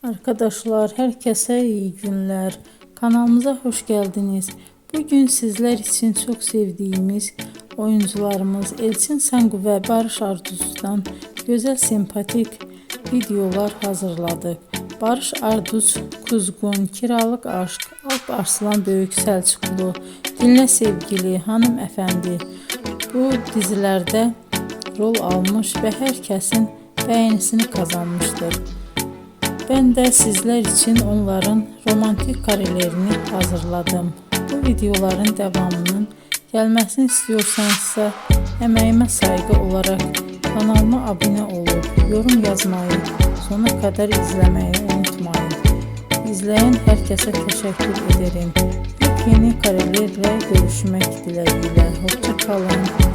Arkadaşlar, herkese iyi günler. Kanalımıza hoş geldiniz. Bugün sizler için çok sevdiğimiz oyuncularımız Elçin Sangu ve Barış Arduç'dan güzel sempatik videolar hazırladık. Barış Arduç, Kuzgun, Kiralık Aşk, Alp Arslan Böyük Selçuklu, Dinle Sevgili, Hanımefendi bu dizilerde rol almış ve herkesin beğenisini kazanmıştır. Ben de sizler için onların romantik karelerini hazırladım. Bu videoların devamının gelmesini istiyorsanızsa emeğime saygı olarak kanalıma abone olup yorum yazmayı, sona kadar izlemeyi unutmayın. İzleyen herkese teşekkür ederim. Yeni karelerle görüşmek dileğiyle. Hoşça kalın.